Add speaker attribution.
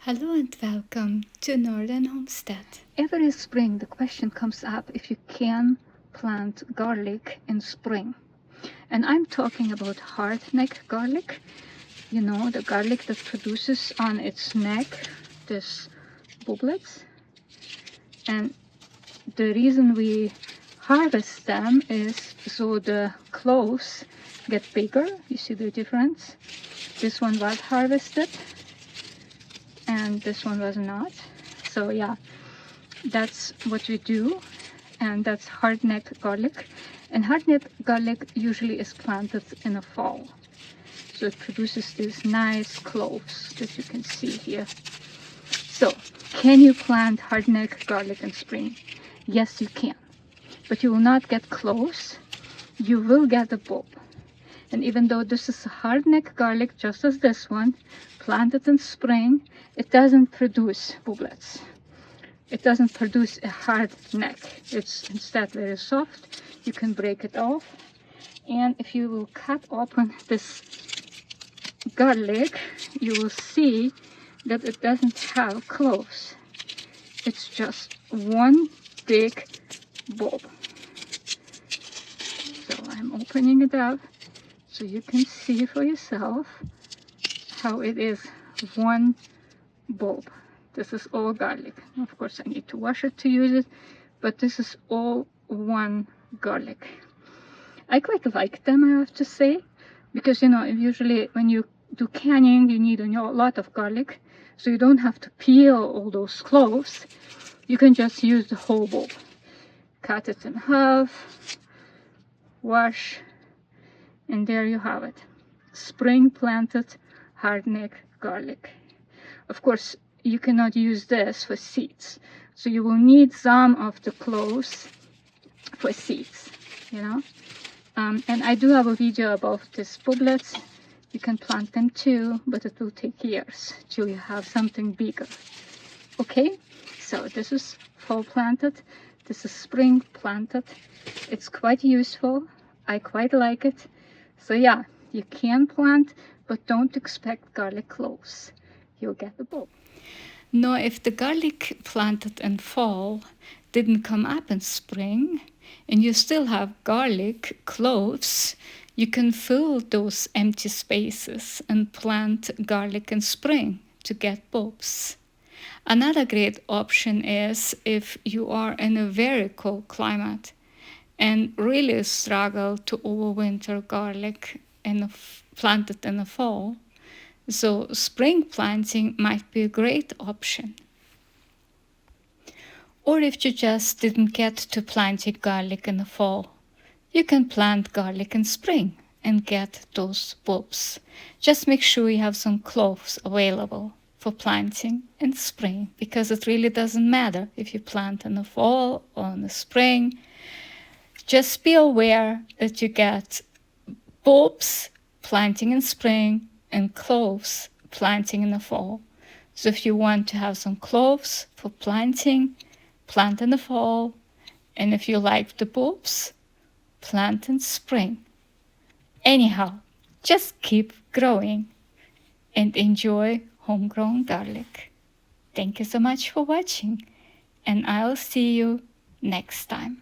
Speaker 1: Hello and welcome to Northern Homestead.
Speaker 2: Every spring the question comes up if you can plant garlic in spring. And I'm talking about hardneck garlic. You know, the garlic that produces on its neck this booblets. And the reason we harvest them is so the cloves get bigger. You see the difference? This one was harvested and this one was not. So yeah, that's what we do, and that's hardneck garlic. And hardneck garlic usually is planted in the fall, so it produces these nice cloves that you can see here. So can you plant hardneck garlic in spring? Yes, you can, but you will not get cloves. You will get a bulb. And even though this is a hardneck garlic, just as this one, planted in spring, it doesn't produce booblets. It doesn't produce a hard neck. It's instead very soft. You can break it off. And if you will cut open this garlic, you will see that it doesn't have cloves. It's just one big bulb. So I'm opening it up so you can see for yourself how it is one bulb. This is all garlic. Of course, I need to wash it to use it, but this is all one garlic. I quite like them, I have to say, because, you know, usually when you do canning, you need a lot of garlic, so you don't have to peel all those cloves. You can just use the whole bulb. Cut it in half, wash, and there you have it. Spring planted hardneck garlic. Of course, you cannot use this for seeds, so you will need some of the cloves for seeds, you know. And I do have a video about these booblets. You can plant them too, but it will take years till you have something bigger. Okay, so this is fall planted, this is spring planted. It's quite useful. I quite like it. So yeah, you can plant, but don't expect garlic cloves. You'll get the bulb.
Speaker 1: Now, if the garlic planted in fall didn't come up in spring, and you still have garlic cloves, you can fill those empty spaces and plant garlic in spring to get bulbs. Another great option is if you are in a very cold climate and really struggle to overwinter garlic planted in the fall. So spring planting might be a great option. Or if you just didn't get to planting garlic in the fall, you can plant garlic in spring and get those bulbs. Just make sure you have some cloves available for planting in spring, because it really doesn't matter if you plant in the fall or in the spring. Just be aware that you get bulbs planting in spring and cloves planting in the fall. So if you want to have some cloves for planting, plant in the fall. And if you like the bulbs, plant in spring. Anyhow, just keep growing and enjoy homegrown garlic. Thank you so much for watching, and I'll see you next time.